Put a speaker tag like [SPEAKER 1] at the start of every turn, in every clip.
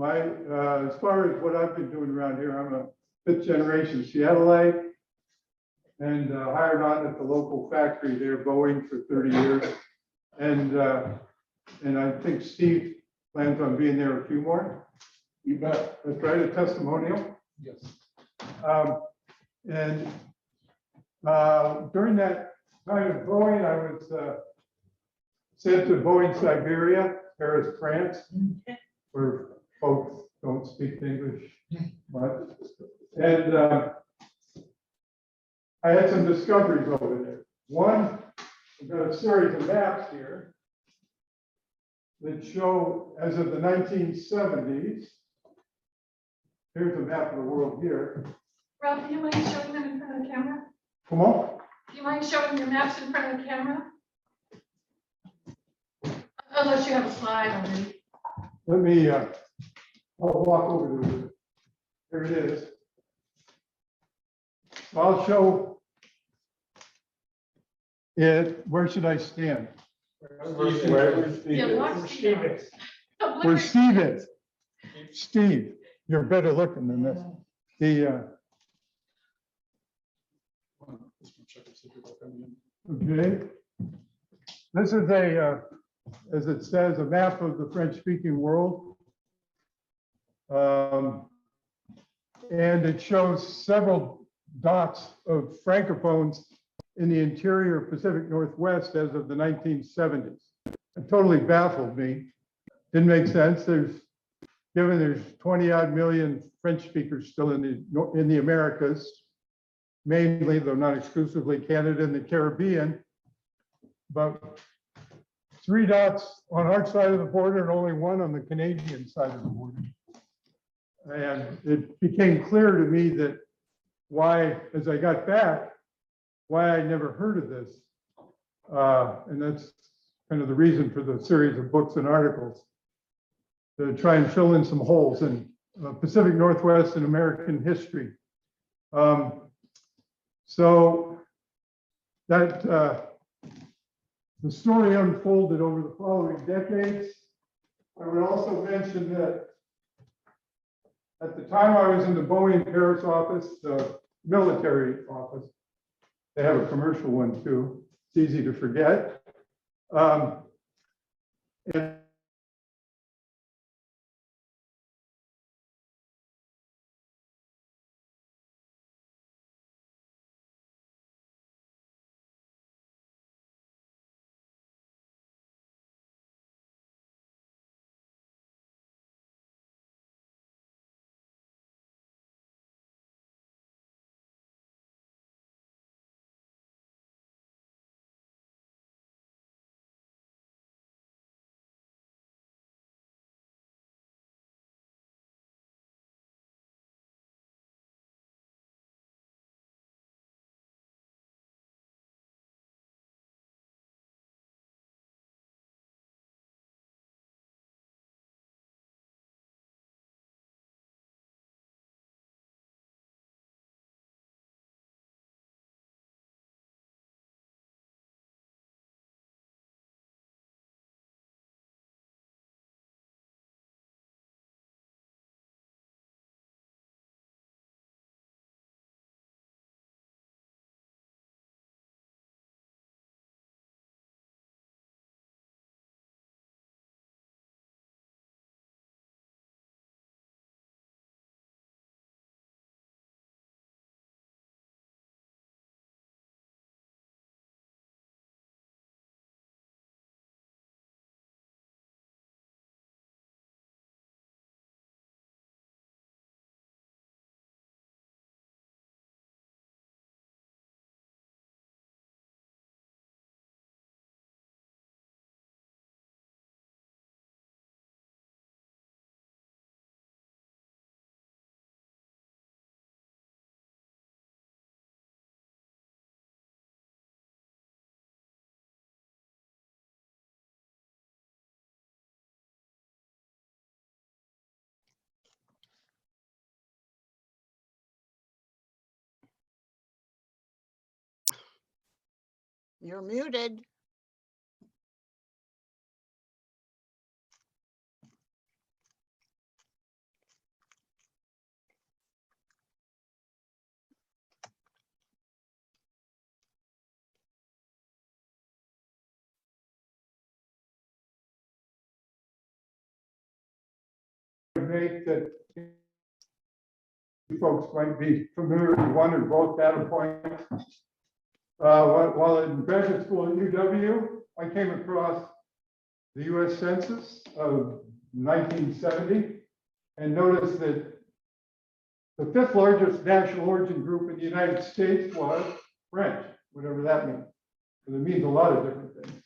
[SPEAKER 1] As far as what I've been doing around here, I'm a fifth generation Seattleite and hired on at the local factory there, Boeing, for 30 years. And I think Steve plans on being there a few more.
[SPEAKER 2] You bet.
[SPEAKER 1] That's right, a testimonial.
[SPEAKER 2] Yes.
[SPEAKER 1] During that time at Boeing, I was sent to Boeing, Siberia, Paris, France, where folks don't speak English much. And I had some discoveries over there. One, I've got a series of maps here that show, as of the 1970s, here's a map of the world here.
[SPEAKER 3] Rob, do you mind showing them in front of the camera?
[SPEAKER 1] Come on.
[SPEAKER 3] Do you mind showing your maps in front of the camera? Unless you have a slide already.
[SPEAKER 1] Let me, I'll walk over to it. Here it is. I'll show it. Where should I stand?
[SPEAKER 3] Yeah, walk Steve.
[SPEAKER 1] Where Steve is. Steve, you're better looking than this. Okay. This is as it says, a map of the French-speaking world. And it shows several dots of francophones in the interior Pacific Northwest as of the 1970s. It totally baffled me. Didn't make sense. Given there's 20 odd million French speakers still in the Americas, mainly, though not exclusively, Canada and the Caribbean, but 3 dots on our side of the border and only 1 on the Canadian side of the border. And it became clear to me that why, as I got back, why I never heard of this. And that's kind of the reason for the series of books and articles, to try and fill in some holes in Pacific Northwest and American history. So that the story unfolded over the following decades. I would also mention that at the time I was in the Boeing Paris office, the military office, they have a commercial one too. It's easy to forget. And
[SPEAKER 4] You're muted.
[SPEAKER 1] make that you folks might be familiar with one or both data points. While in graduate school at UW, I came across the US Census of 1970 and noticed that the fifth largest national origin group in the United States was French, whatever that means. Because it means a lot of different things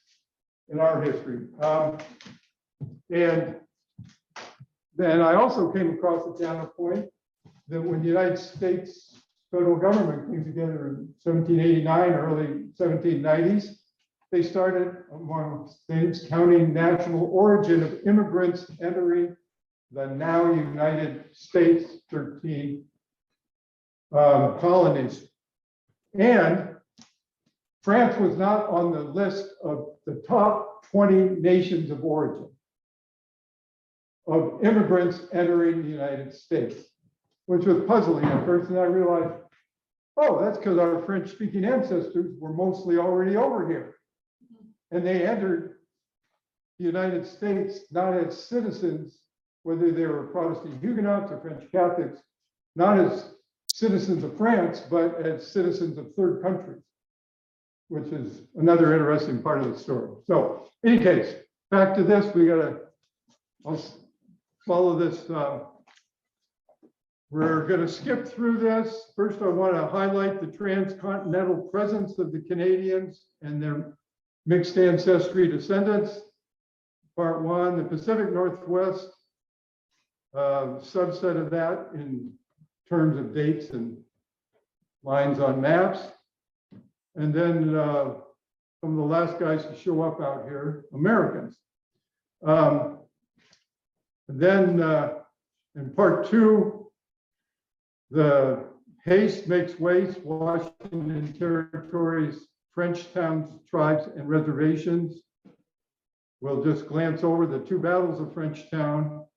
[SPEAKER 1] in our history. And then I also came across a data point that when the United States federal government came together in 1789, early 1790s, they started, among things, counting national origin of immigrants entering the now United States, 13 colonies. And France was not on the list of the top 20 nations of origin of immigrants entering the United States, which was puzzling at first. And I realized, oh, that's because our French-speaking ancestors were mostly already over here. And they entered the United States not as citizens, whether they were Protestant Huguenots or French Catholics, not as citizens of France, but as citizens of third countries, which is another interesting part of the story. So, in any case, back to this, I'll follow this. We're going to skip through this. First, I want to highlight the transcontinental presence of the Canadiens and their mixed ancestry descendants. Part one, the Pacific Northwest, subset of that in terms of dates and lines on maps. And then some of the last guys to show up out here, Americans. Then in part two, the haste makes waste, Washington Territories, French towns, tribes, and reservations. We'll just glance over the two battles of Frenchtown.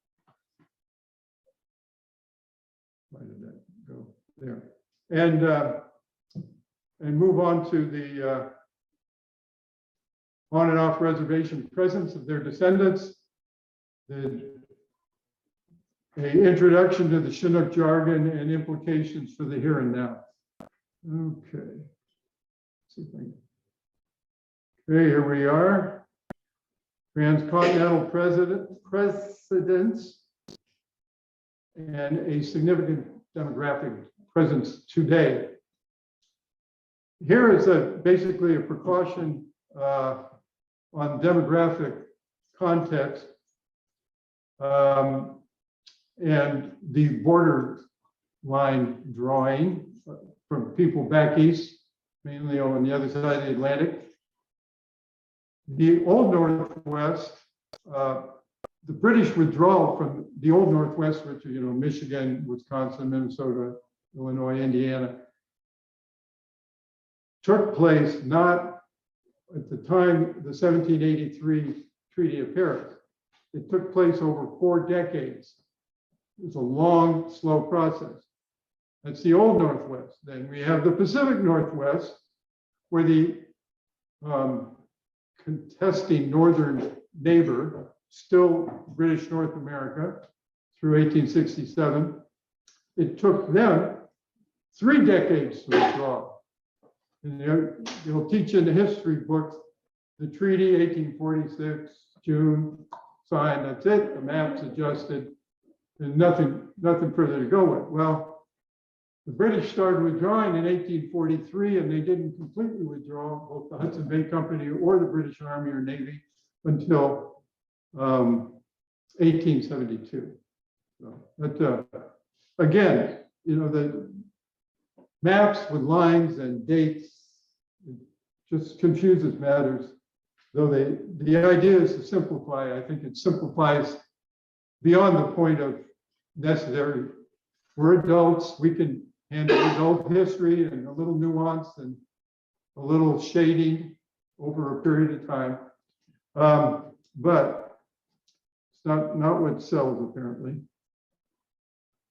[SPEAKER 1] Why did that go there? And move on to the on and off reservation presence of their descendants. The introduction to the Chinook jargon and implications for the here and now. Okay. Okay, here we are. Transcontinental precedents and a significant demographic presence today. Here is basically a precaution on demographic context. And the border line drawing from people back east, mainly on the other side of the Atlantic. The Old Northwest, the British withdrawal from the Old Northwest, which are, Michigan, Wisconsin, Minnesota, Illinois, Indiana, took place not at the time the 1783 Treaty of Paris. It took place over 4 decades. It was a long, slow process. That's the Old Northwest. Then we have the Pacific Northwest, where the contesting northern neighbor, still British North America, through 1867. It took them 3 decades to withdraw. And you'll teach in the history books, the treaty, 1846, June, signed, that's it, the map's adjusted, and nothing further to go with. Well, the British started withdrawing in 1843, and they didn't completely withdraw, both the Hudson Bay Company or the British Army or Navy, until 1872. So, but again, the maps with lines and dates, it just confuses matters. Though the idea is to simplify, I think it simplifies beyond the point of necessary. We're adults, we can handle adult history and a little nuance and a little shading over a period of time. But it's not what sells, apparently,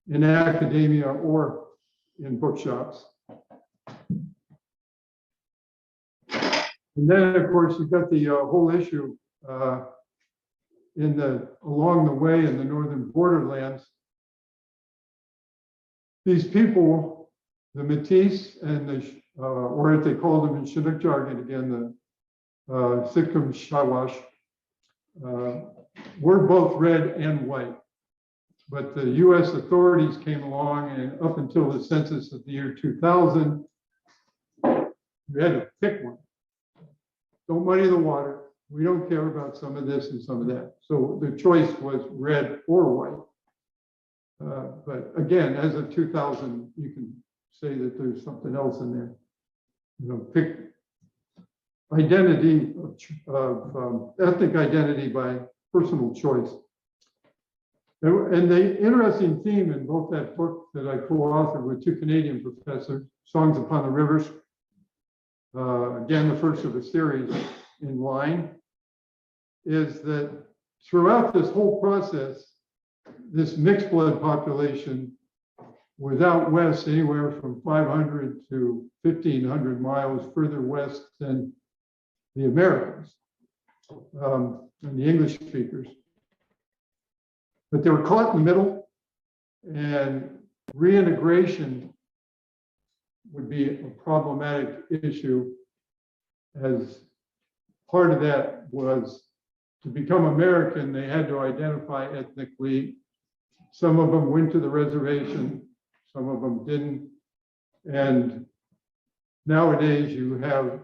[SPEAKER 1] in academia or in bookshops. And then, of course, you've got the whole issue along the way in the northern borderlands. These people, the Metis and or as they called them in Chinook jargon again, the Sitcom Shawash, were both red and white. But the US authorities came along, and up until the census of the year 2000, you had to pick one. Don't muddy the water. We don't care about some of this and some of that. So the choice was red or white. But again, as of 2000, you can say that there's something else in there. You know, pick identity of ethnic identity by personal choice. And the interesting theme in both that book that I co-authored with two Canadian professors, Songs Upon the Rivers, again, the first of a series in line, is that throughout this whole process, this mixed blood population was out west anywhere from 500 to 1,500 miles further west than the Americans and the English speakers. But they were caught in the middle, and reintegration would be a problematic issue, as part of that was to become American, they had to identify ethnically. Some of them went to the reservation, some of them didn't. And nowadays you have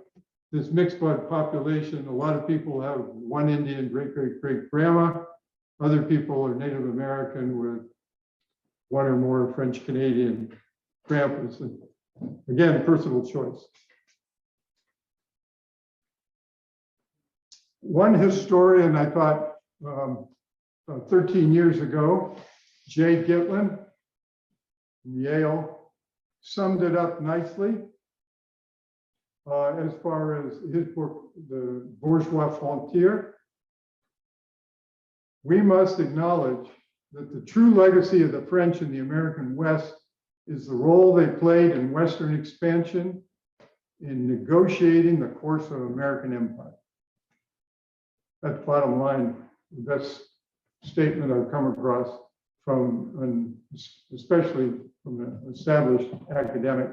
[SPEAKER 1] this mixed blood population. A lot of people have one Indian great-great-great-grandma. Other people are Native American with one or more French Canadian grandpas. And again, personal choice. One historian, I thought 13 years ago, Jay Gitlin from Yale, summed it up nicely as far as his book, The Bourgeois Frontier. We must acknowledge that the true legacy of the French in the American West is the role they played in Western expansion in negotiating the course of American empire. That's bottom line, the best statement I've come across from, especially from an established academic.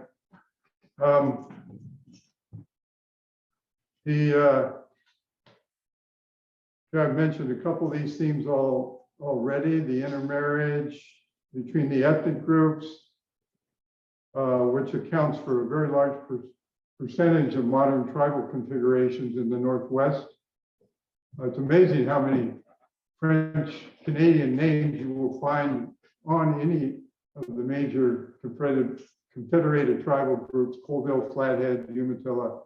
[SPEAKER 1] I've mentioned a couple of these themes already, the intermarriage between the ethnic groups, which accounts for a very large percentage of modern tribal configurations in the Northwest. It's amazing how many French Canadian names you will find on any of the major confederated tribal groups, Colville, Flathead, Umatilla,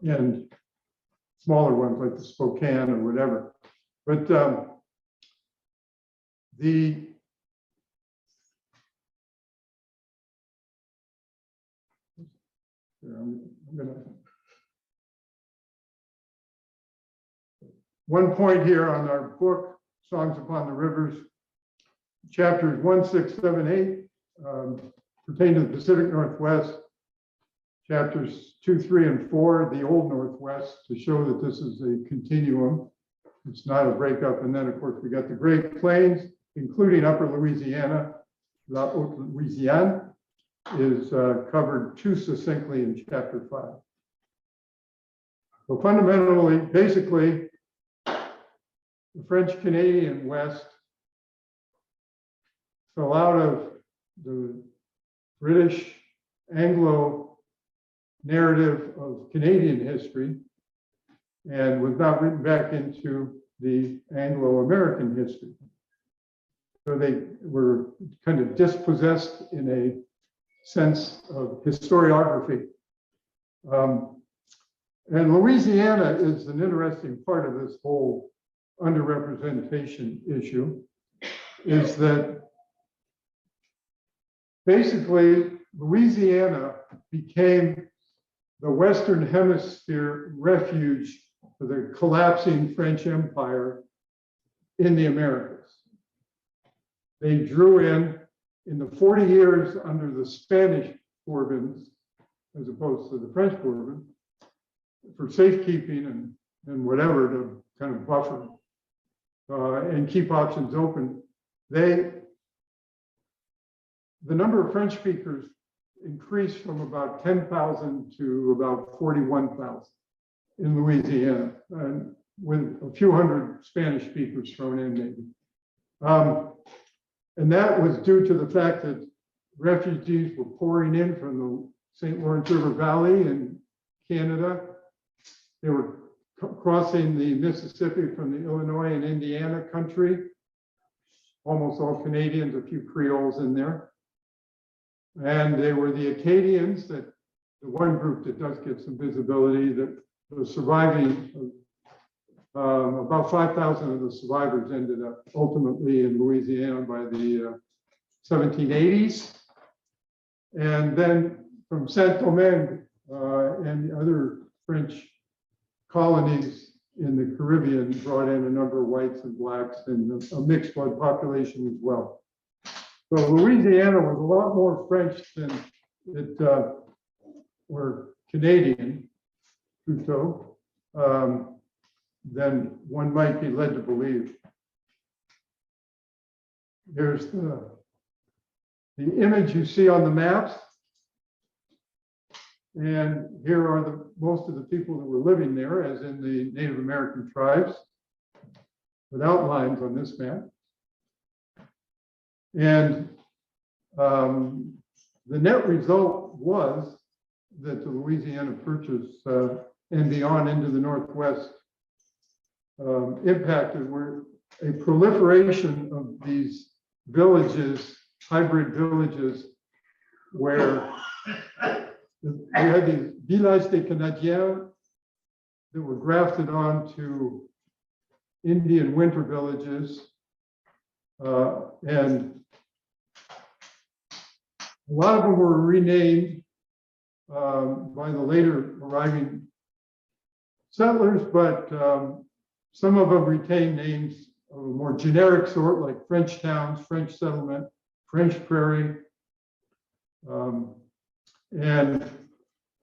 [SPEAKER 1] and smaller ones like the Spokane or whatever. But one point here on our book, Songs Upon the Rivers, chapters 1, 6, 7, 8 pertain to the Pacific Northwest. Chapters 2, 3, and 4, the Old Northwest, to show that this is a continuum. It's not a breakup. And then, of course, we got the Great Plains, including Upper Louisiana. La Haute Louisiane is covered too succinctly in chapter 5. So fundamentally, basically, the French Canadian West fell out of the British Anglo narrative of Canadian history and was not written back into the Anglo-American history. So they were kind of dispossessed in a sense of historiography. And Louisiana is an interesting part of this whole underrepresentation issue, is that basically Louisiana became the Western Hemisphere refuge for the collapsing French Empire in the Americas. They drew in the 40 years under the Spanish Bourbons, as opposed to the French Bourbon, for safekeeping and whatever, to kind of buffer and keep options open. The number of French speakers increased from about 10,000 to about 41,000 in Louisiana, and with a few hundred Spanish speakers thrown in maybe. And that was due to the fact that refugees were pouring in from the St. Lawrence River Valley in Canada. They were crossing the Mississippi from the Illinois and Indiana country, almost all Canadians, a few Creoles in there. And they were the Acadians, that the one group that does get some visibility, that was surviving. About 5,000 of the survivors ended up ultimately in Louisiana by the 1780s. And then from Saint-Domingue and other French colonies in the Caribbean brought in a number of whites and blacks and a mixed blood population as well. So Louisiana was a lot more French than it were Canadian, plutôt, than one might be led to believe. Here's the image you see on the maps. And here are most of the people that were living there, as in the Native American tribes, without lines on this map. And the net result was that the Louisiana Purchase and beyond into the Northwest impacted were a proliferation of these villages, hybrid villages, where we had these villages des Canadiens that were grafted onto Indian winter villages. And a lot of them were renamed by the later arriving settlers, but some of them retained names of a more generic sort, like French towns, French settlement, French prairie. And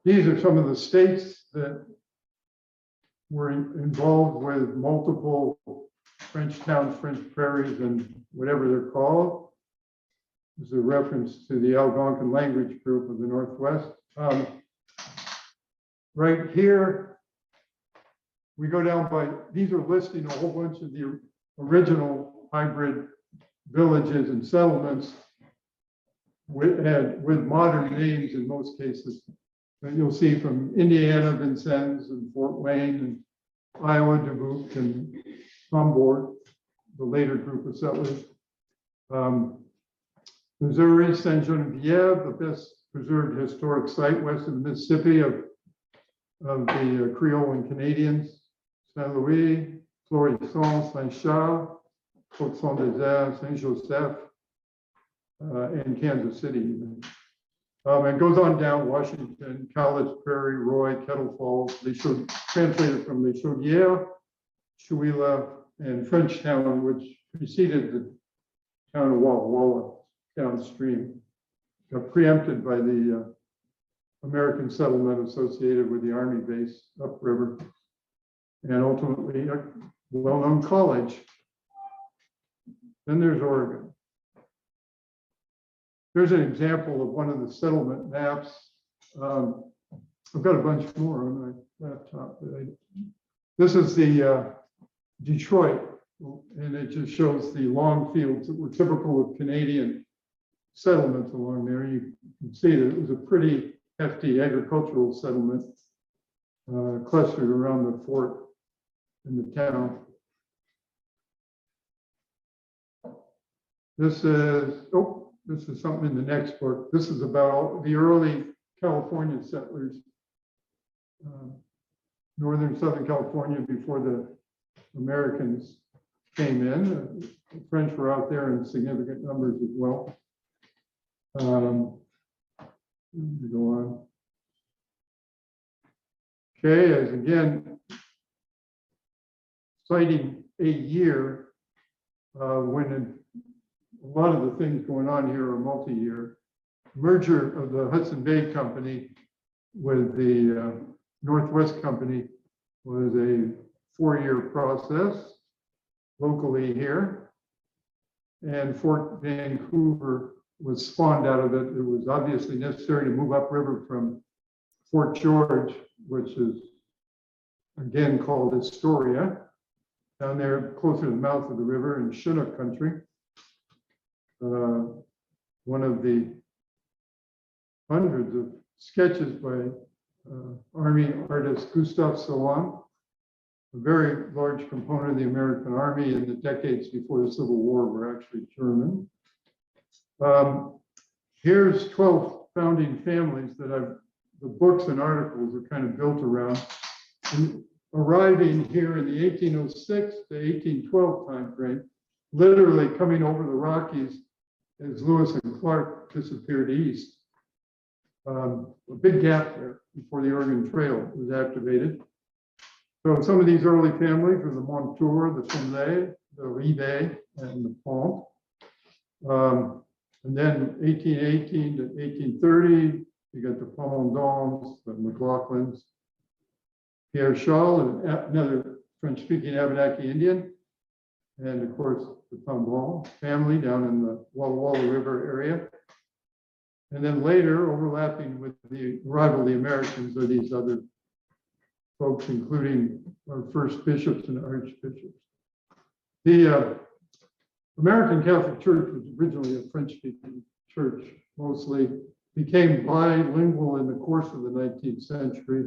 [SPEAKER 1] these are some of the states that were involved with multiple French towns, French prairies, and whatever they're called. There's a reference to the Algonquin language group of the Northwest. Right here, we go down by, these are listing a whole bunch of the original hybrid villages and settlements with modern names in most cases. And you'll see from Indiana, Vincennes, and Fort Wayne, and Iowa, Dubuque, and Chambord, the later group of settlers. Missouri, Saint Genevieve, the best preserved historic site west of the Mississippi of the Creole and Canadians. Saint Louis, Florissant, Saint Charles, Côte Saint Desert, Saint Joseph, and Kansas City. It goes on down Washington, Cowlitz Prairie, Roy, Kettle Falls. They translated from Les Chaudières, Chouilla, and Frenchtown, which preceded the town of Walla Walla downstream. Got preempted by the American settlement associated with the Army base upriver, and ultimately a well-known college. Then there's Oregon. Here's an example of one of the settlement maps. I've got a bunch more on my laptop. This is the Detroit, and it just shows the long fields that were typical of Canadian settlements along there. You can see that it was a pretty hefty agricultural settlement clustered around the fort in the town. This is something in the next book. This is about the early California settlers, northern Southern California, before the Americans came in. The French were out there in significant numbers as well. Go on. Okay, as again, citing a year when a lot of the things going on here are multi-year. Merger of the Hudson Bay Company with the Northwest Company was a 4-year process locally here. And Fort Vancouver was spawned out of it. It was obviously necessary to move upriver from Fort George, which is again called Astoria, down there closer to the mouth of the river in Chinook country. One of the hundreds of sketches by Army artist Gustav Sawan, a very large component of the American Army in the decades before the Civil War were actually German. Here's 12 founding families that the books and articles are kind of built around. And arriving here in the 1806 to 1812 timeframe, literally coming over the Rockies as Lewis and Clark disappeared east. A big gap there before the Oregon Trail was activated. So some of these early families were the Montour, the Finlay, the Rivet, and the Pont. And then 1818 to 1830, you got the Pomondons, the McLaughlins, Pierre Charles, another French-speaking Abenaki Indian, and of course the Tambon family down in the Walla Walla River area. And then later, overlapping with the arrival of the Americans, are these other folks, including our first bishops and archbishops. The American Catholic Church was originally a French-speaking church, mostly became bilingual in the course of the 19th century,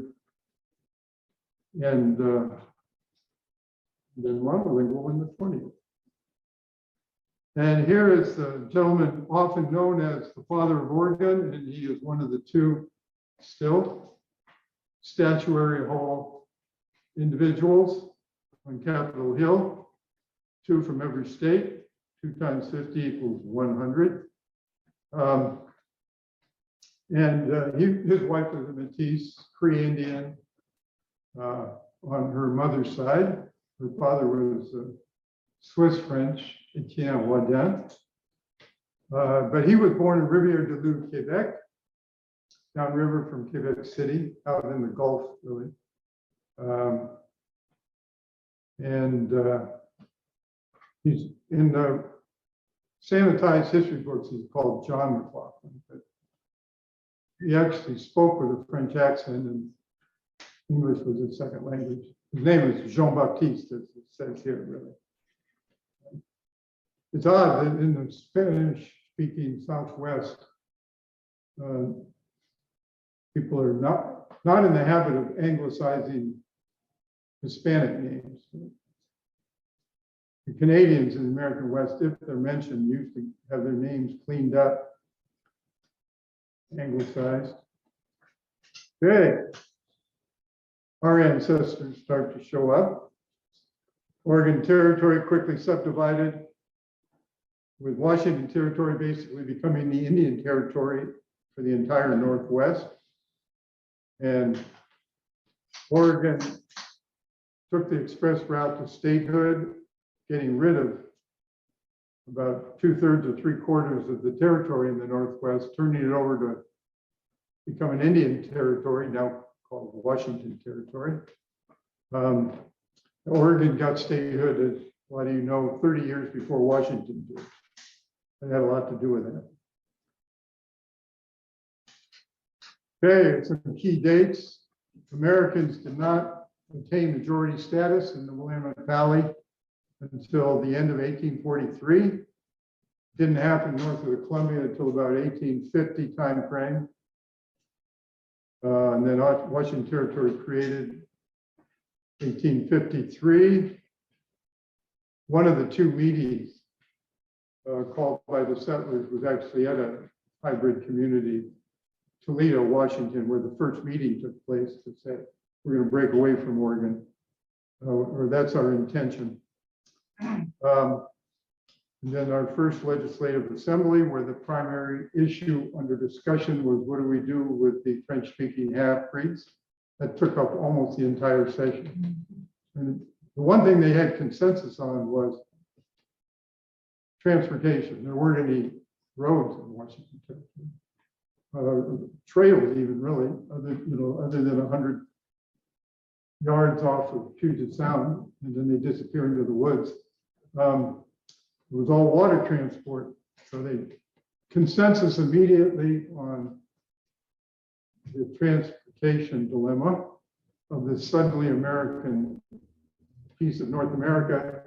[SPEAKER 1] and then monolingual in the 20th. And here is the gentleman often known as the Father of Oregon, and he is one of the two still Statuary Hall individuals on Capitol Hill, 2 from every state. 2 times 50 equals 100. His wife was a Metis, Cree Indian on her mother's side. Her father was Swiss French, Etienne Rodin. But he was born in Rivière-du-Loup, Quebec, downriver from Quebec City, out in the Gulf, really. He's in the sanitized history books, he's called John McLaughlin, but he actually spoke with a French accent and English was his second language. His name is Jean-Baptiste, as it says here, really. It's odd that in the Spanish-speaking Southwest, people are not in the habit of anglicizing Hispanic names. The Canadians in the American West, if they're mentioned, used to have their names cleaned up, anglicized. Okay. Our ancestors start to show up. Oregon Territory quickly subdivided, with Washington Territory basically becoming the Indian Territory for the entire Northwest. And Oregon took the express route to statehood, getting rid of about 2/3 or 3/4 of the territory in the Northwest, turning it over to become an Indian territory, now called Washington Territory. Oregon got statehood, as a lot of you know, 30 years before Washington did. It had a lot to do with that. Okay, some key dates. Americans did not attain majority status in the Willamette Valley until the end of 1843. Didn't happen north of the Columbia until about 1850 time frame. And then Washington Territory created 1853. One of the 2 meetings called by the settlers was actually at a hybrid community, Toledo, Washington, where the first meeting took place to say, we're going to break away from Oregon, or that's our intention. And then our first legislative assembly, where the primary issue under discussion was what do we do with the French-speaking half-breeds? That took up almost the entire session. And the one thing they had consensus on was transportation. There weren't any roads in Washington Territory, trails even really, other than 100 yards off of Puget Sound, and then they disappear into the woods. It was all water transport, so they consensus immediately on the transportation dilemma of this suddenly American piece of North America.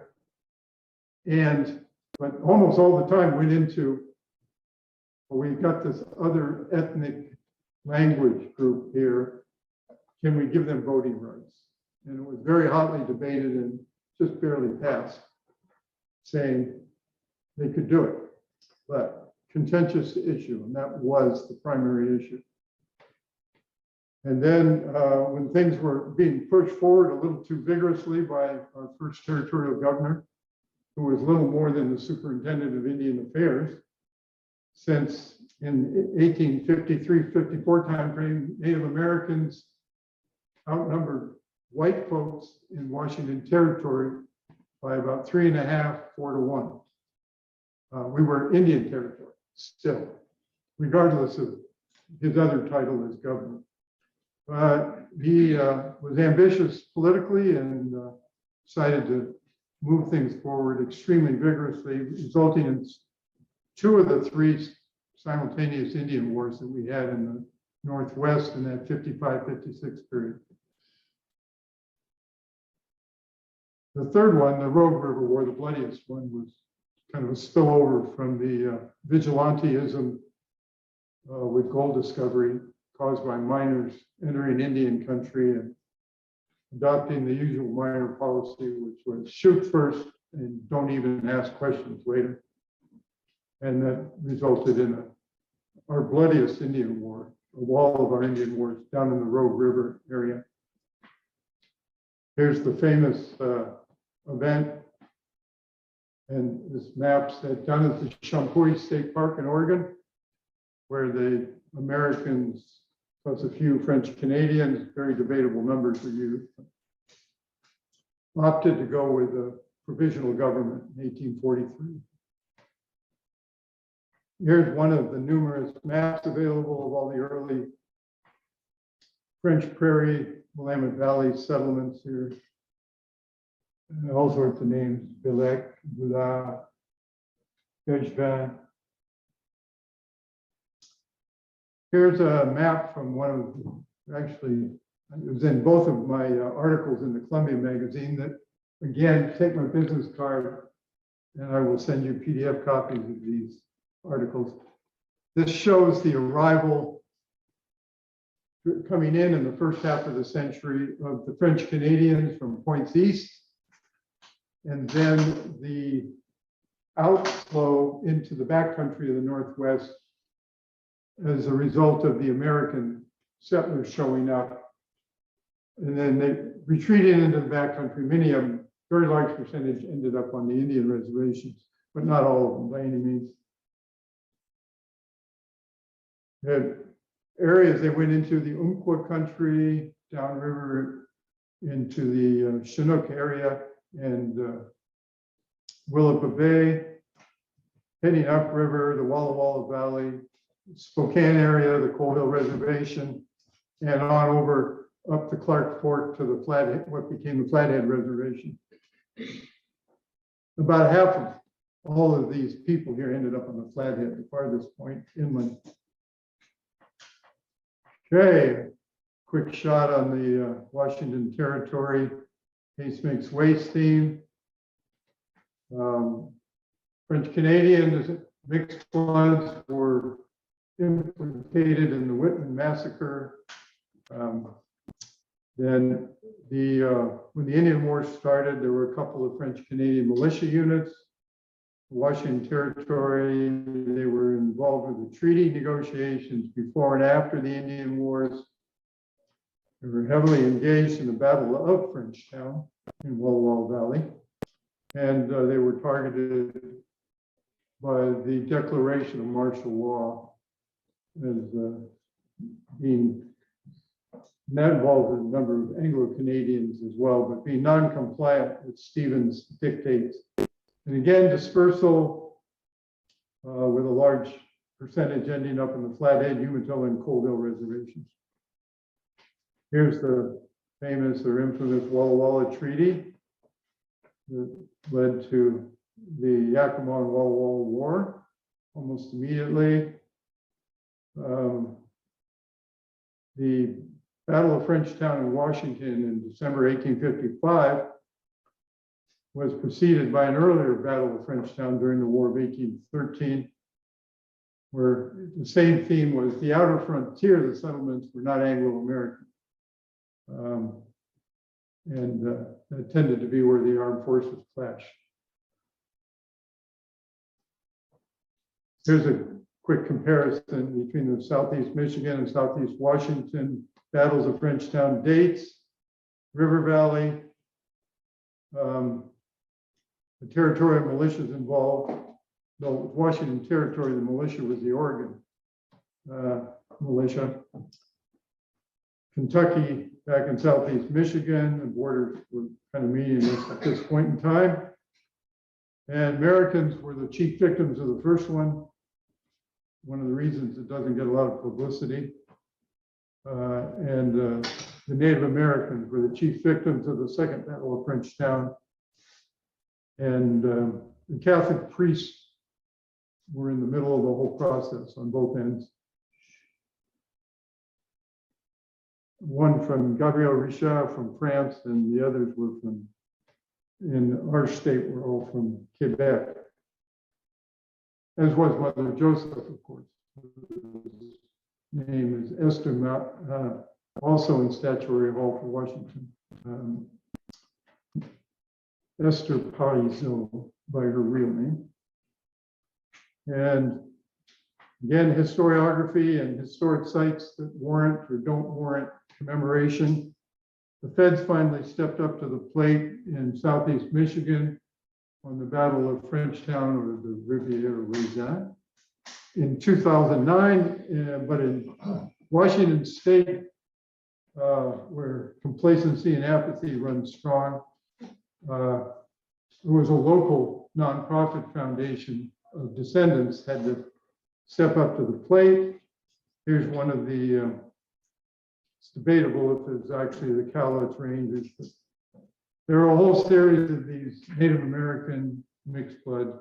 [SPEAKER 1] But almost all the time went into, well, we've got this other ethnic language group here. Can we give them voting rights? And it was very hotly debated and just barely passed, saying they could do it, but contentious issue, and that was the primary issue. And then when things were being pushed forward a little too vigorously by our first territorial governor, who was little more than the superintendent of Indian Affairs, since in 1853-54 timeframe, Native Americans outnumbered white folks in Washington Territory by about 3.5, 4 to 1. We were Indian Territory still, regardless of his other title as governor. He was ambitious politically and decided to move things forward extremely vigorously, resulting in 2 of the 3 simultaneous Indian wars that we had in the Northwest in that 55-56 period. The third one, the Rogue River War, the bloodiest one, was kind of a spillover from the vigilantism with gold discovery caused by miners entering Indian country and adopting the usual miner policy, which was shoot first and don't even ask questions later. And that resulted in our bloodiest Indian war, of all of our Indian wars, down in the Rogue River area. Here's the famous event, and this map's done at the Champoy State Park in Oregon, where the Americans plus a few French Canadians, very debatable numbers were used, opted to go with a provisional government in 1843. Here's one of the numerous maps available of all the early French Prairie, Willamette Valley settlements here. And all sorts of names, Bilek, Boulard, Gagevin. Here's a map from one of, actually, it was in both of my articles in the Columbia magazine that, again, take my business card and I will send you PDF copies of these articles. This shows the arrival coming in the first half of the century of the French Canadians from points east, and then the outflow into the backcountry of the Northwest as a result of the American settlers showing up. And then they retreated into the backcountry. Many of them, very large percentage, ended up on the Indian reservations, but not all of them by any means. The areas they went into, the Umpqua country, downriver into the Chinook area and Willapa Bay, heading upriver, the Walla Walla Valley, Spokane area, the Coal Hill Reservation, and on over up the Clark Fork to the Flathead, what became the Flathead Reservation. About half of all of these people here ended up on the Flathead, the farthest point inland. Okay, quick shot on the Washington Territory Case Makes Waste theme. French Canadians, mixed bloods were implicated in the Whitman massacre. Then when the Indian Wars started, there were a couple of French Canadian militia units. Washington Territory, they were involved with the treaty negotiations before and after the Indian Wars. They were heavily engaged in the Battle of Frenchtown in Walla Walla Valley. And they were targeted by the declaration of martial law as being, and that involved a number of Anglo-Canadians as well, but being non-compliant with Stevens' dictates. And again, dispersal with a large percentage ending up in the Flathead, Umatilla, and Coal Hill reservations. Here's the famous or infamous Walla Walla Treaty that led to the Yakima and Walla Walla War almost immediately. The Battle of Frenchtown in Washington in December 1855 was preceded by an earlier Battle of Frenchtown during the War of 1813, where the same theme was the outer frontier, the settlements were not Anglo-American. That tended to be where the armed forces clashed. Here's a quick comparison between the Southeast Michigan and Southeast Washington battles of Frenchtown dates, River Valley, the territorial militias involved. Though Washington Territory, the militia was the Oregon militia. Kentucky, back in Southeast Michigan, the borders were kind of meaningless at this point in time. And Americans were the chief victims of the first one. One of the reasons it doesn't get a lot of publicity. The Native Americans were the chief victims of the Second Battle of Frenchtown. And the Catholic priests were in the middle of the whole process on both ends. One from Gabriel Richard from France, and the others were from, in our state, were all from Quebec. As was Mother Joseph, of course. His name is Esther, also in Statuary Hall for Washington. Esther Parizeau by her real name. And again, historiography and historic sites that warrant or don't warrant commemoration. The feds finally stepped up to the plate in Southeast Michigan on the Battle of Frenchtown or the Riviera Raisin in 2009, but in Washington State, where complacency and apathy run strong, there was a local nonprofit foundation of descendants had to step up to the plate. Here's one of the, it's debatable if it's actually the Cowlitz Rangers, but there are a whole series of these Native American mixed blood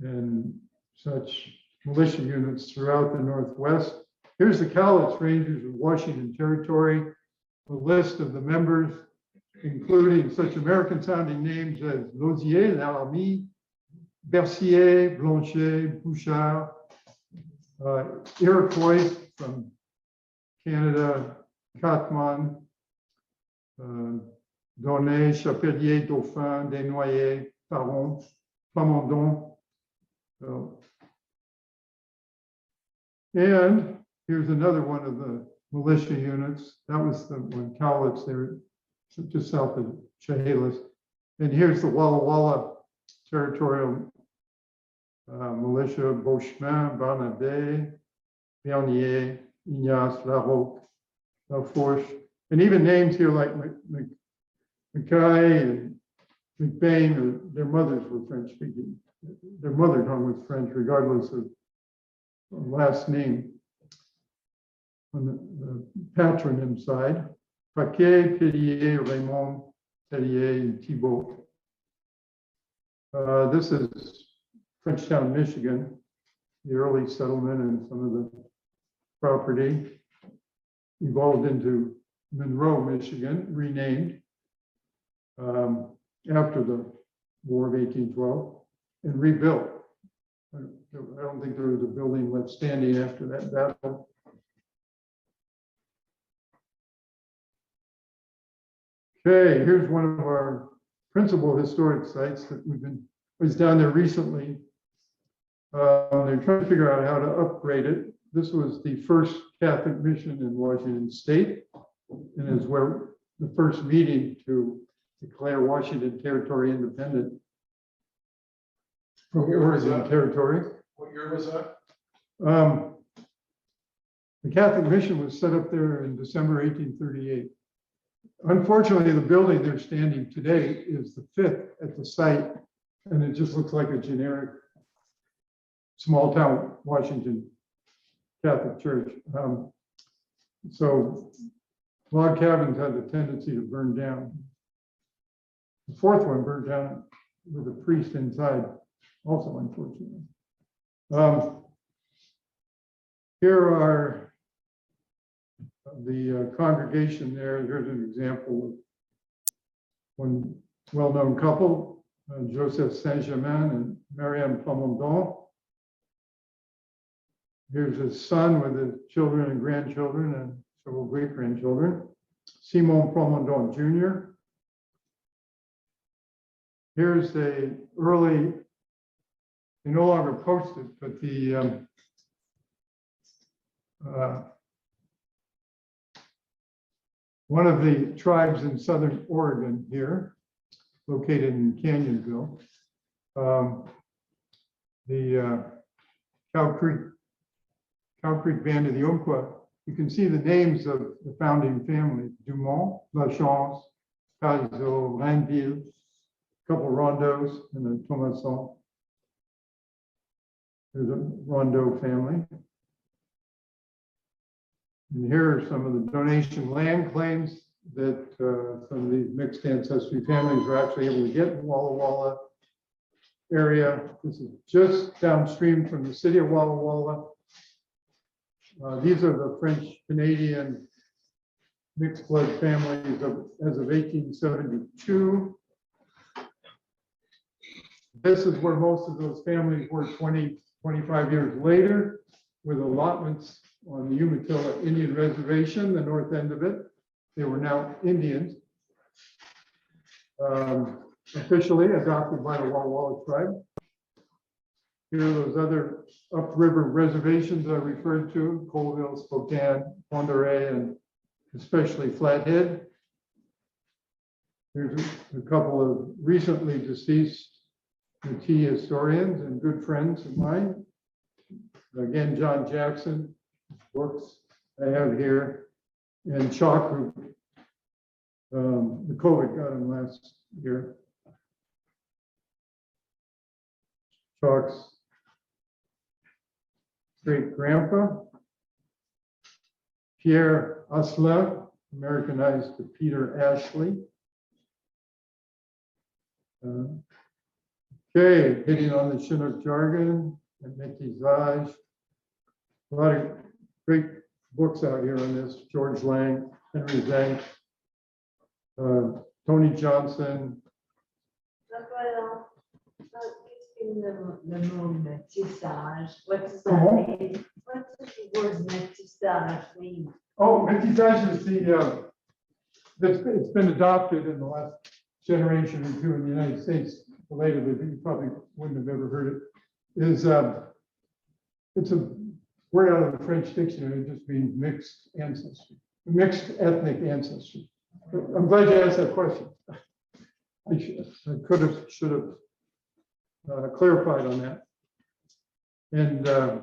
[SPEAKER 1] and such militia units throughout the Northwest. Here's the Cowlitz Rangers of Washington Territory, a list of the members, including such American sounding names as Lausier, Laramie, Bercier, Blanchet, Bouchard, Iroquois from Canada, Catman, Donnet, Chapelier, Dauphin, Desnoyers, Paron, Plamondon. And here's another one of the militia units. That was the one, Cowlitz, there, just south of Chehalis. And here's the Walla Walla Territorial militia, Beauchemin, Barnabé, Bernier, Ignace, Larocque, Lafourche, and even names here like Mackay and McBain, their mothers were French speaking. Their mother tongue was French, regardless of last name. On the patronym side, Paquet, Pellier, Raymond, Pellier, and Thibault. This is Frenchtown, Michigan, the early settlement and some of the property evolved into Monroe, Michigan, renamed after the War of 1812 and rebuilt. I don't think there was a building left standing after that battle. Okay, here's one of our principal historic sites that was down there recently. They're trying to figure out how to upgrade it. This was the first Catholic mission in Washington State, and is where the first meeting to declare Washington Territory independent from Oregon Territory.
[SPEAKER 2] What year was that?
[SPEAKER 1] The Catholic mission was set up there in December 1838. Unfortunately, the building they're standing today is the fifth at the site, and it just looks like a generic small town Washington Catholic Church. So Log cabins have a tendency to burn down. The fourth one burned down with a priest inside, also unfortunately. Here are the congregation there. Here's an example of one well-known couple, Joseph Saint-Germain and Marianne Plamondon. Here's his son with his children and grandchildren and several great-grandchildren, Simon Plamondon Jr. Here's the early, they no longer posted, but the one of the tribes in Southern Oregon here, located in Canyonville, the Cow Creek Band of the Umpqua. You can see the names of the founding family: Dumont, Lachance, Parizeau, Rainville, a couple rondos, and then Thomason. There's a Rondeau family. And here are some of the donation land claims that some of these mixed ancestry families were actually able to get in the Walla Walla area. This is just downstream from the city of Walla Walla. These are the French Canadian mixed blood families as of 1872. This is where most of those families were 20, 25 years later, with allotments on the Umatilla Indian Reservation, the north end of it. They were now Indians, officially adopted by the Walla Walla tribe. Here are those other upriver reservations I referred to: Colville, Spokane, Pend Oreille, and especially Flathead. Here's a couple of recently deceased Métis historians and good friends of mine. Again, John Jackson, books I have here, and Chalk, who the COVID got him last year. Chalk's great grandpa, Pierre Asselin, Americanized to Peter Ashley. Okay, hitting on the Chinook jargon and métissage. A lot of great books out here on this: George Lang, Henry Zank, Tony Johnson.
[SPEAKER 2] Le mot métissage, what does
[SPEAKER 1] Comment?
[SPEAKER 2] that mean? What does the word métissage mean?
[SPEAKER 1] Oh, métissage is it's been adopted in the last generation or two in the United States. Related, but you probably wouldn't have ever heard it. It's a word out of the French dictionary. It just means mixed ancestry, mixed ethnic ancestry. I'm glad you asked that question. I should have clarified on that. And the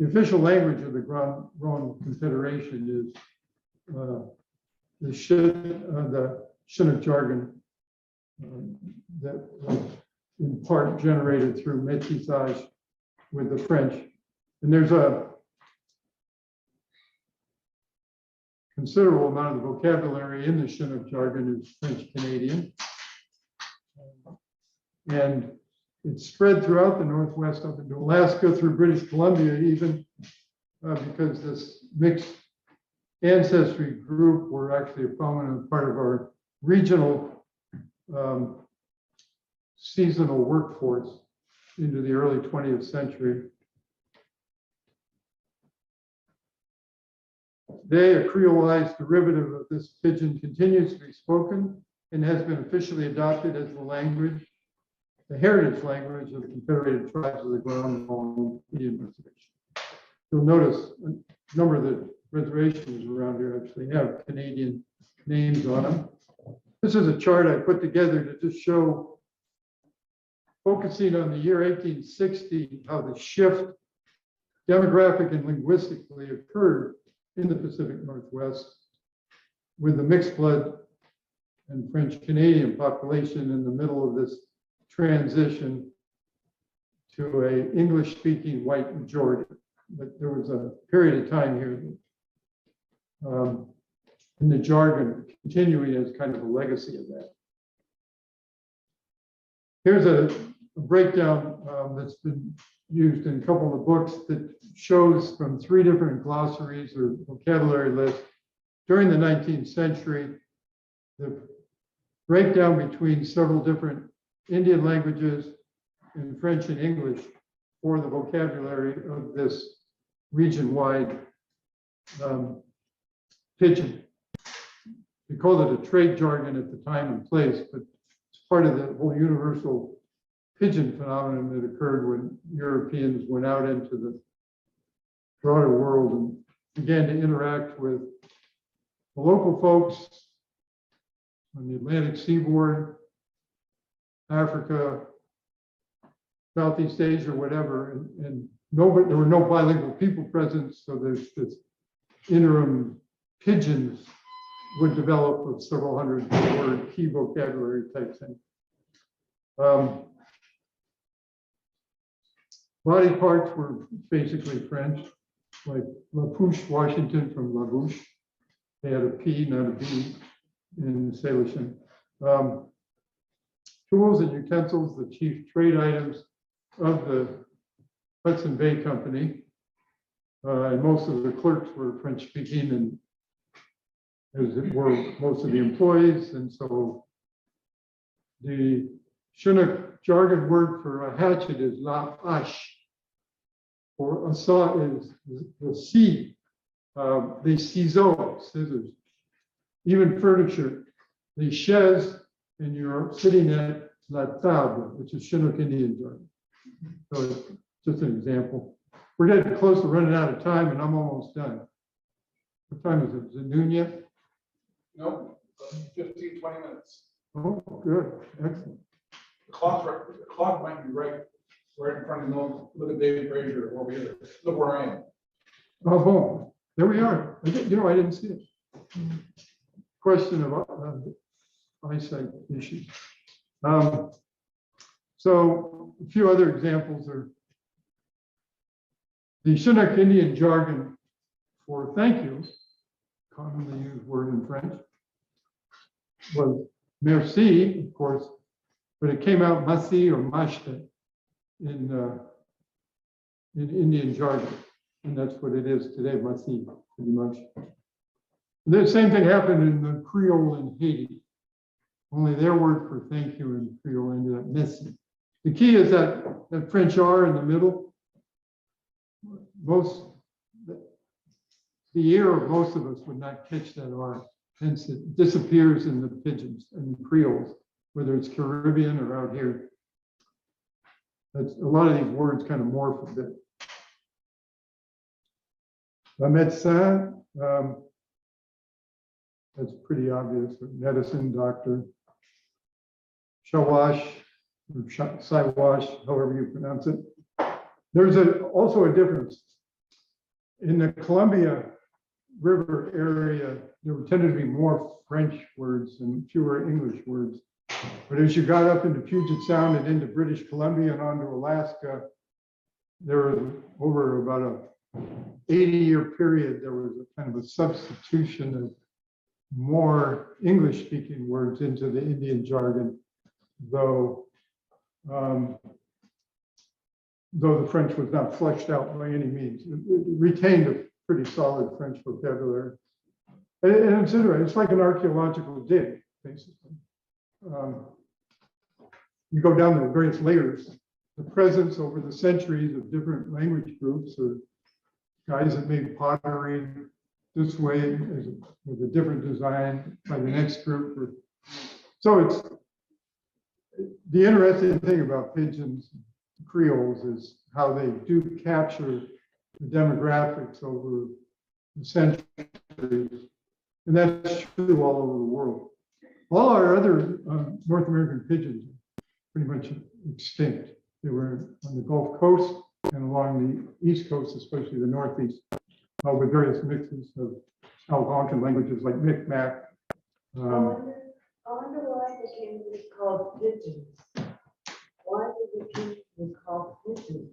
[SPEAKER 1] official language of the Grand Ronde Confederation is the Chinook jargon that was in part generated through métissage with the French. And there's a considerable amount of the vocabulary in the Chinook jargon is French Canadian. And it's spread throughout the Northwest up into Alaska, through British Columbia even, because this mixed ancestry group were actually a prominent part of our regional seasonal workforce into the early 20th century. Today, a creolized derivative of this pidgin continues to be spoken and has been officially adopted as the language, the heritage language of the Confederated Tribes of the Grand Ronde Indian Reservation. You'll notice a number of the reservations around here actually have Canadian names on them. This is a chart I put together to just show, focusing on the year 1860, how the shift demographic and linguistically occurred in the Pacific Northwest with the mixed blood and French Canadian population in the middle of this transition to a English speaking white majority. But there was a period of time here that in the jargon, continuing as kind of a legacy of that. Here's a breakdown that's been used in a couple of books that shows from 3 different glossaries or vocabulary lists during the 19th century, the breakdown between several different Indian languages in French and English for the vocabulary of this region-wide pidgin. We called it a trade jargon at the time and place, but it's part of the whole universal pidgin phenomenon that occurred when Europeans went out into the broader world and began to interact with the local folks on the Atlantic seaboard, Africa, Southeast Asia, whatever, and nobody, there were no bilingual people present, so there's this interim pidgins would develop with several hundred word key vocabulary type thing. Body parts were basically French, like La Pouche, Washington from La Bouche. They had a P, not a B in Salishan. Tools and utensils, the chief trade items of the Hudson Bay Company. And most of the clerks were French speaking, and as it were most of the employees. And so the Chinook jargon word for a hatchet is la hache, or a saw is the scie, the ciseaux, scissors. Even furniture, the chaise, and you're sitting at la table, which is Chinook Indian jargon. So it's just an example. We're getting close to running out of time, and I'm almost done. What time is it? Is it noon yet?
[SPEAKER 5] Nope, 15, 20 minutes.
[SPEAKER 1] Oh, good, excellent.
[SPEAKER 5] The clock might be right in front of you. Look at David Frazier over here. Look where I am.
[SPEAKER 1] Oh, there we are. I didn't see it. Question of eyesight issues. So a few other examples are the Chinook Indian jargon for thank you, commonly used word in French, was merci, of course, but it came out masi or mashte in Indian jargon, and that's what it is today, masi, pretty much. The same thing happened in the Creole in Haiti. Only their word for thank you in Creole ended up missing. The key is that French R in the middle. The ear of most of us would not catch that R. Hence, it disappears in the pidgins and Creoles, whether it's Caribbean or out here. That's a lot of these words kind of morph a bit. La médecin, that's pretty obvious. Medicine, doctor. Shawash, or Siwash, however you pronounce it. There's also a difference. In the Columbia River area, there tended to be more French words and fewer English words. But as you got up into Puget Sound and into British Columbia and onto Alaska, there was over about a 80-year period, there was a kind of a substitution of more English-speaking words into the Indian jargon, though the French was not fleshed out by any means. It retained a pretty solid French vocabulary. And it's interesting, it's like an archaeological dig, basically. You go down the various layers, the presence over the centuries of different language groups, or guys that made pottery this way with a different design by the next group. So it's the interesting thing about pidgins, Creoles, is how they do capture the demographics over the centuries. And that's true all over the world. All our other North American pidgins are pretty much extinct. They were on the Gulf Coast and along the East Coast, especially the Northeast, with various mixes of Algonquin languages like Micmac.
[SPEAKER 2] I wonder why the king was called pigeons. Why did the king was called pigeons?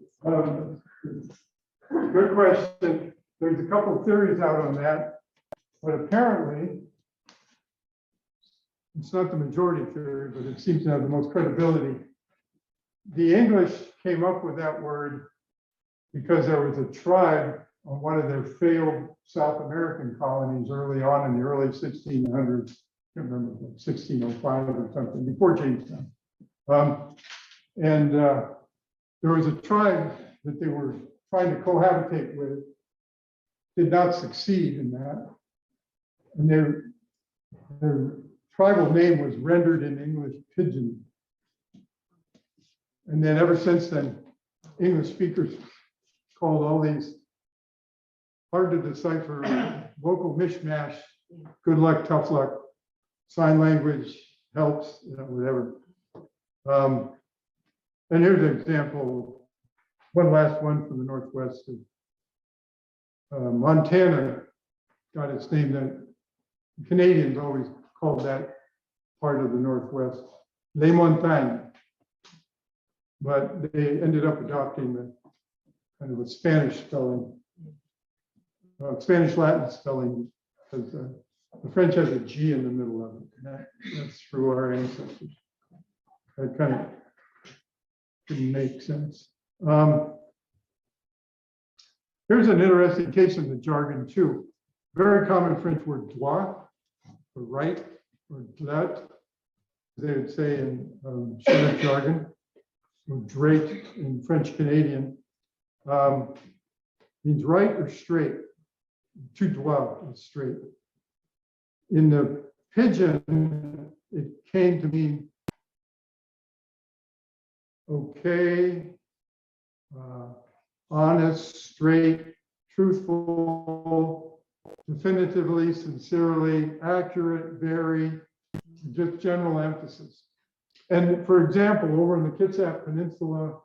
[SPEAKER 1] Good question. There's a couple of theories out on that, but apparently it's not the majority theory, but it seems to have the most credibility. The English came up with that word because there was a tribe on one of their failed South American colonies early on in the early 1600s, I can't remember, 1605 or something, before Jamestown. There was a tribe that they were trying to cohabitate with, did not succeed in that. And their tribal name was rendered in English pidgin. And then ever since then, English speakers called all these hard to decipher vocal mishmash, good luck, tough luck, sign language helps, whatever. And here's an example, one last one from the Northwest. Montana got its name that Canadians always called that part of the Northwest, Les Montagnes. But they ended up adopting the kind of a Spanish spelling, Spanish Latin spelling, because the French has a G in the middle of it. And that's through our ancestors. That kind of didn't make sense. Here's an interesting case in the jargon too. Very common French word droit, for right, or droit. They would say in Chinook jargon, or droit in French Canadian, means right or straight. Tout droit is straight. In the pidgin, it came to mean okay, honest, straight, truthful, definitively, sincerely, accurate, very, just general emphasis. And for example, over in the Kitsap Peninsula,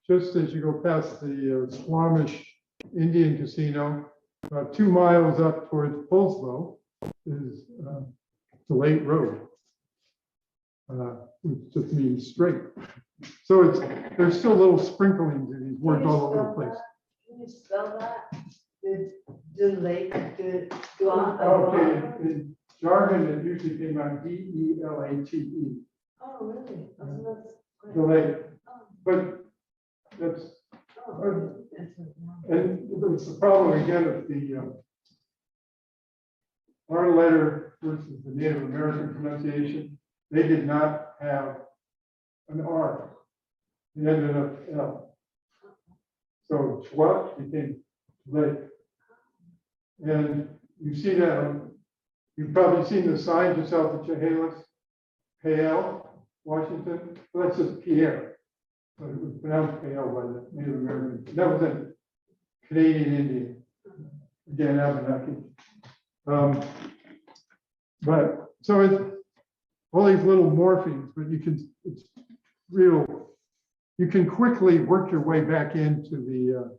[SPEAKER 1] just as you go past the Squamish Indian Casino, about 2 miles up towards Pulslow is the Lake Road, which just means straight. So there's still little sprinklings of these words all over the place.
[SPEAKER 2] Can you spell that? The lake, the
[SPEAKER 1] Okay, in jargon, it usually came out D-E-L-A-T-E,
[SPEAKER 2] Oh, really? Oh, so that's
[SPEAKER 1] the
[SPEAKER 2] great.
[SPEAKER 1] lake. But that's,
[SPEAKER 2] Oh, that's what-
[SPEAKER 1] and it's the problem again of the our letter versus the Native American pronunciation. They did not have an R. It ended up L. So Chwat became lake. And you see that, you've probably seen the sign just south of Chehalis, Pale, Washington. Well, that's just Pierre. But it was pronounced Pale by the Native Americans. That was a Canadian Indian. Again, Abenaki. But so it's all these little morphemes, but it's real. You can quickly work your way back into the,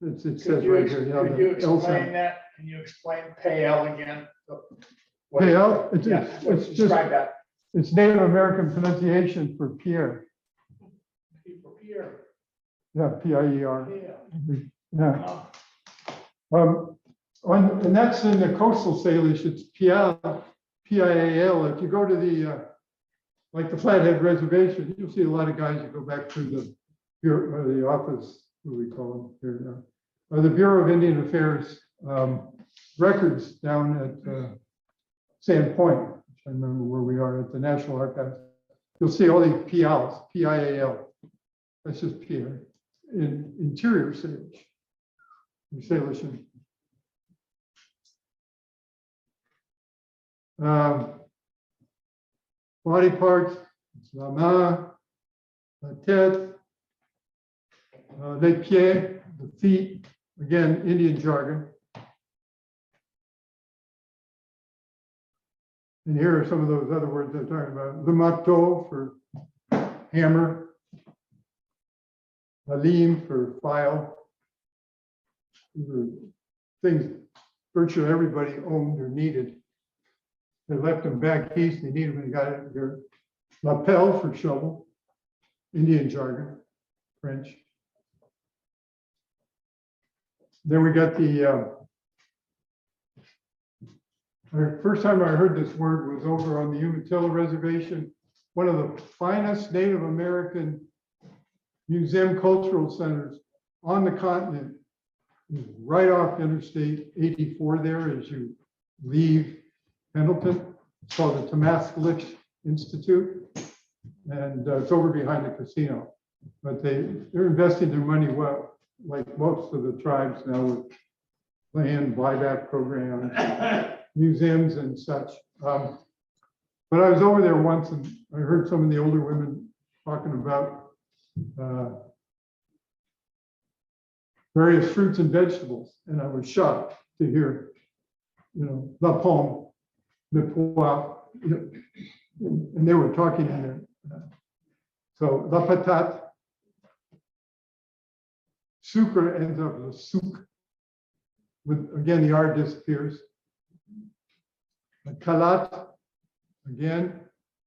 [SPEAKER 1] it says right here.
[SPEAKER 6] Could you
[SPEAKER 1] the L sound.
[SPEAKER 6] explain that? Can you explain pale again?
[SPEAKER 1] Pale,
[SPEAKER 6] Yeah,
[SPEAKER 1] it's just,
[SPEAKER 6] describe that.
[SPEAKER 1] it's Native American pronunciation for Pierre.
[SPEAKER 6] Pierre.
[SPEAKER 1] Yeah, P-I-E-R.
[SPEAKER 6] Yeah.
[SPEAKER 1] Yeah.
[SPEAKER 6] Oh,
[SPEAKER 1] And that's in the coastal Salish, it's Pial, P-I-A-L. If you go to the, like the Flathead Reservation, you'll see a lot of guys that go back to the Bureau, the office, what do we call them here now? The Bureau of Indian Affairs records down at Sand Point, which I remember where we are at the National Archives. You'll see all these Pials, P-I-A-L. That's just Pierre in interior Salish. Salish. Body parts, la main, la tête, les pieds, the feet, again, Indian jargon. And here are some of those other words I'm talking about. Le marteau for hammer, la lime for file. These are things virtually everybody owned or needed. They left them back east, they needed them, they got it here. Lapel for shovel, Indian jargon, French. Then we got the The first time I heard this word was over on the Umatilla Reservation, one of the finest Native American museum cultural centers on the continent, is right off Interstate 84 there as you leave Pendleton. It's called the Tamasklich Institute, and it's over behind the casino. But they're investing their money well, like most of the tribes now with land buyback programs, museums and such. But I was over there once and I heard some of the older women talking about various fruits and vegetables, and I was shocked to hear, la pomme, le pois, and they were talking in there. So la patate, sucre ends up with souk. With again, the R disappears. Kalat, again,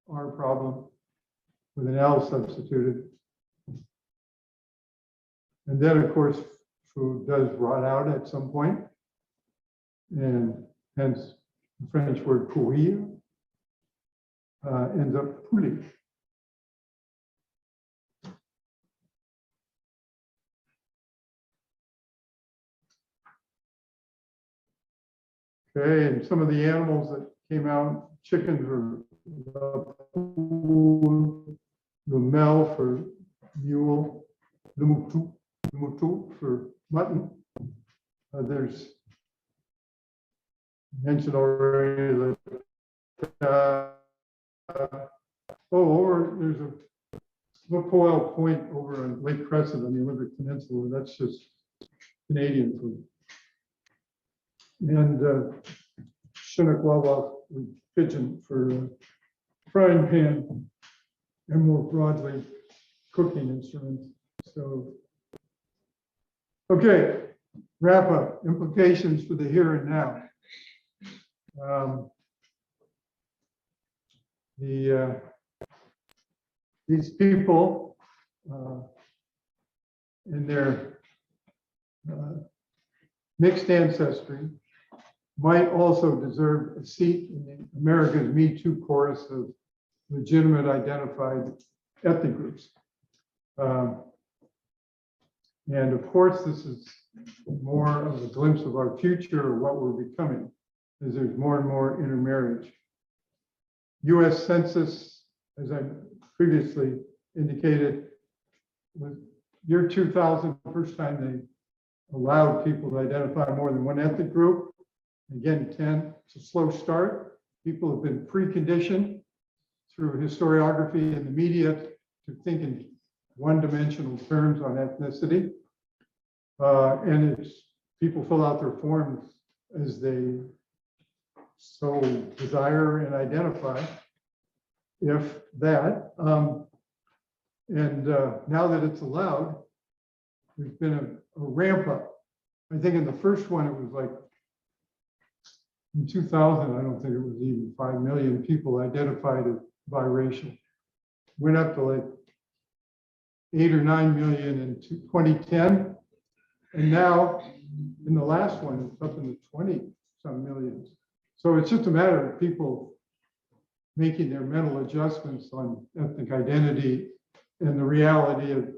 [SPEAKER 1] R problem with an L substituted. And then, of course, food does rot out at some point, and hence the French word courir ends up poulet. Okay, and some of the animals that came out, chickens were the mel for mule, the mutu for mutton. There's mentioned already that there's a Lapoil Point over on Lake Crescent on the Olympic Peninsula. That's just Canadian food. And Chinook Wawa pigeon for frying pan and more broadly cooking instruments. So, okay, wrap up. Implications for the here and now. These people in their mixed ancestry might also deserve a seat in America's Me Too chorus of legitimate identified ethnic groups. And of course, this is more of a glimpse of our future or what we're becoming, as there's more and more intermarriage. US Census, as I previously indicated, was year 2000, the first time they allowed people to identify more than one ethnic group. Again, 10, it's a slow start. People have been preconditioned through historiography and the media to think in one-dimensional terms on ethnicity. And it's people fill out their forms as they so desire and identify, if that. Now that it's allowed, there's been a ramp up. I think in the first one, it was like, in 2000, I don't think it was even 5 million people identified as biracial. Went up to like 8 or 9 million in 2010. And now in the last one, it's up in the 20 some millions. So it's just a matter of people making their mental adjustments on ethnic identity and the reality of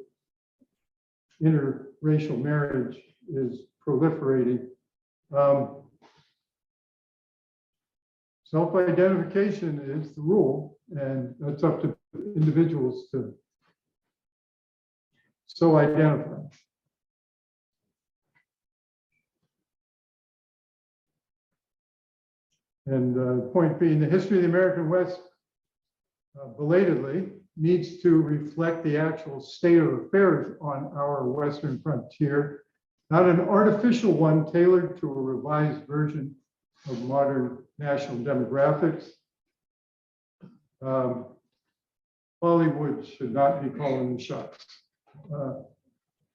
[SPEAKER 1] interracial marriage is proliferating. Self-identification is the rule, and that's up to individuals to so identify. And point being, the history of the American West, belatedly, needs to reflect the actual state of affairs on our Western frontier, not an artificial one tailored to a revised version of modern national demographics. Hollywood should not be calling the shots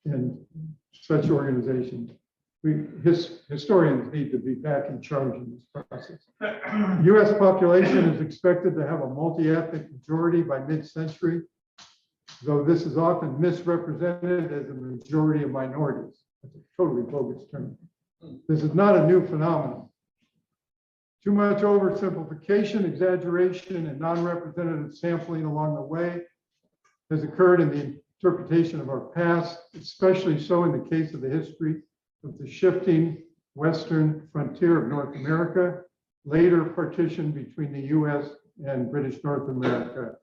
[SPEAKER 1] in such organizations. Historians need to be back in charge in this process. US population is expected to have a multi-ethnic majority by mid-century, though this is often misrepresented as a majority of minorities. That's a totally bogus term. This is not a new phenomenon. Too much oversimplification, exaggeration, and non-representative sampling along the way has occurred in the interpretation of our past, especially so in the case of the history of the shifting western frontier of North America, later partitioned between the US and British North America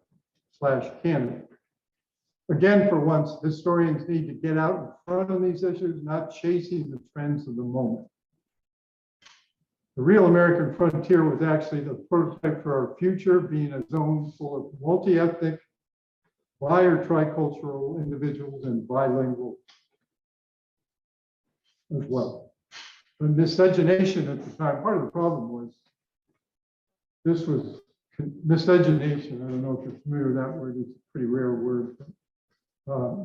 [SPEAKER 1] / Canada. Again, for once, historians need to get out in front of these issues, not chasing the trends of the moment. The real American frontier was actually the prototype for our future, being a zone full of multi-ethnic, bi or tricultural individuals and bilingual as well. The miscegenation at the time, part of the problem was this was miscegenation. I don't know if you're familiar with that word, it's a pretty rare word.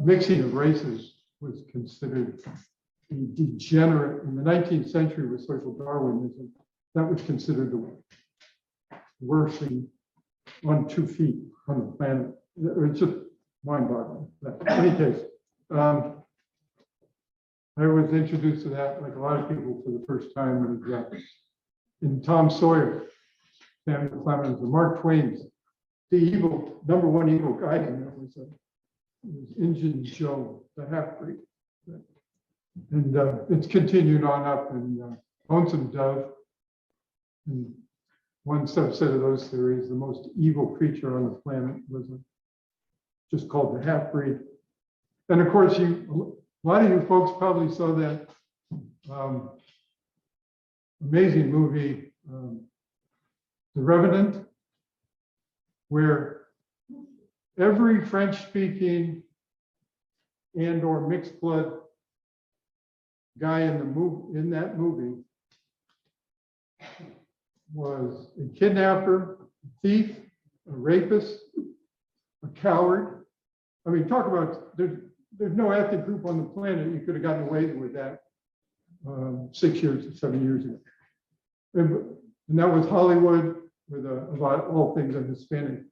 [SPEAKER 1] Mixing of races was considered degenerate in the 19th century with social Darwinism. That was considered the worst thing on 2 feet on the planet. It's just mind-boggling. In any case, I was introduced to that, like a lot of people, for the first time in Tom Sawyer, Samuel Clemens, and Mark Twain's. The number one evil guy in there was Injun Joe, the half-breed. And it's continued on up in Lonesome Dove. And one subset of those theories, the most evil creature on the planet was just called the half-breed. And of course, a lot of you folks probably saw that amazing movie, The Revenant, where every French-speaking and or mixed blood guy in that movie was a kidnapper, a thief, a rapist, a coward. I mean, talk about there's no ethnic group on the planet you could have gotten away with that 6 years or 7 years ago. And that was Hollywood with about all things a Hispanic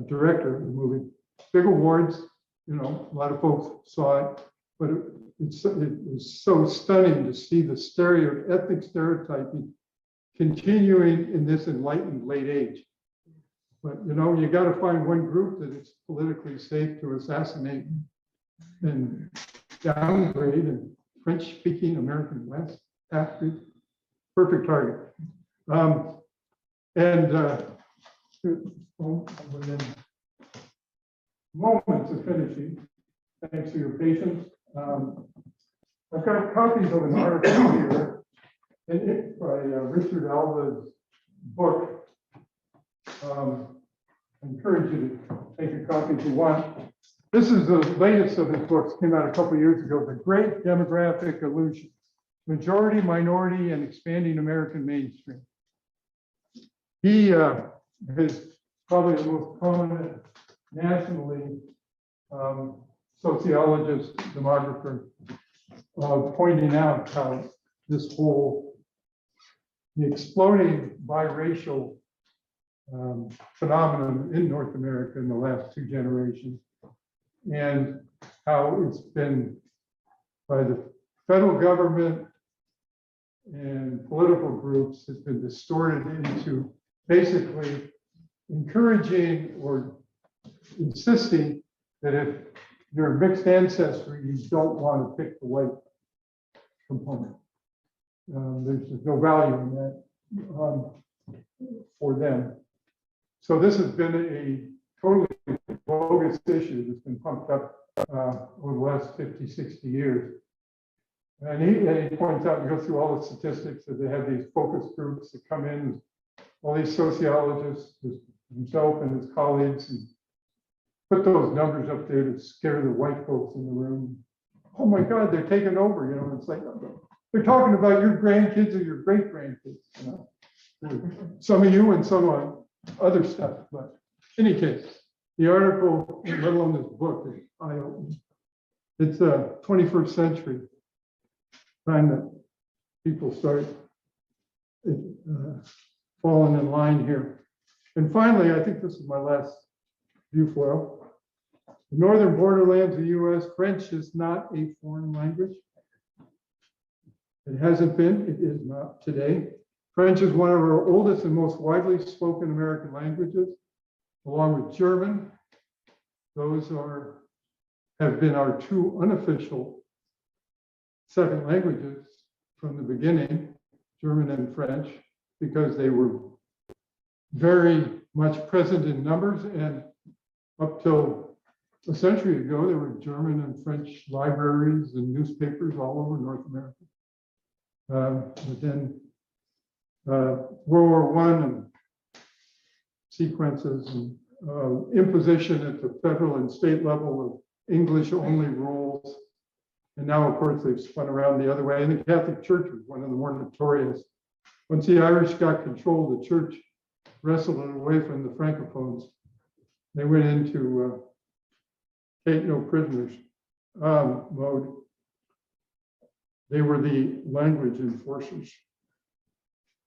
[SPEAKER 1] director of the movie. Big awards, you know, a lot of folks saw it, but it was so stunning to see the ethnic stereotyping continuing in this enlightened late age. But you know, you got to find one group that it's politically safe to assassinate and downgrade, and French-speaking American West, half-breed, perfect target. Within moments of finishing, thanks for your patience. I've got copies of an article here by Richard Alva's book. I encourage you to take a copy if you want. This is the latest of his books, came out a couple of years ago, The Great Demographic Illusion, Majority, Minority, and Expanding American Mainstream. He is probably the most prominent nationally sociologist, demographer, pointing out how this the exploding biracial phenomenon in North America in the last 2 generations, and how it's been by the federal government and political groups has been distorted into basically encouraging or insisting that if you're a mixed ancestry, you don't want to pick the white component. There's just no value in that for them. So this has been a totally bogus issue that's been pumped up over the last 50, 60 years. And he points out, and go through all the statistics, that they have these focus groups that come in, all these sociologists, himself and his colleagues, and put those numbers up there to scare the white folks in the room. Oh my God, they're taking over, you know, it's like, they're talking about your grandkids or your great grandkids, you know. Some of you and some on other stuff, but in any case, the article, let alone this book, is eye-opening. It's a 21st century time that people start falling in line here. And finally, I think this is my last viewfoil. The northern borderlands of the US, French is not a foreign language. It hasn't been, it is not today. French is one of our oldest and most widely spoken American languages, along with German. Those have been our two unofficial second languages from the beginning, German and French, because they were very much present in numbers, and up till a century ago, there were German and French libraries and newspapers all over North America. But then World War I and sequences and imposition at the federal and state level of English-only rules. And now, of course, they've spun around the other way. And the Catholic Church was one of the more notorious. Once the Irish got control, the church wrestled it away from the Francophones. They went into take no prisoners mode. They were the language enforcers.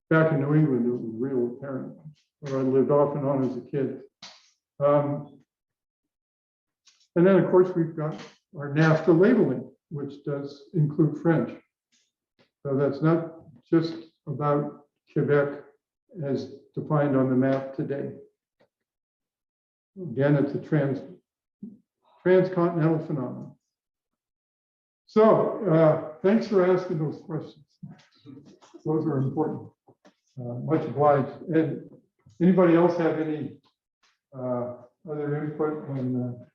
[SPEAKER 1] Back in New England, it was real apparent, where I lived off and on as a kid. And then, of course, we've got our NAFTA labeling, which does include French. So that's not just about Quebec as defined on the map today. Again, it's a transcontinental phenomenon. So thanks for asking those questions. Those are important. Much obliged. And anybody else have any other input on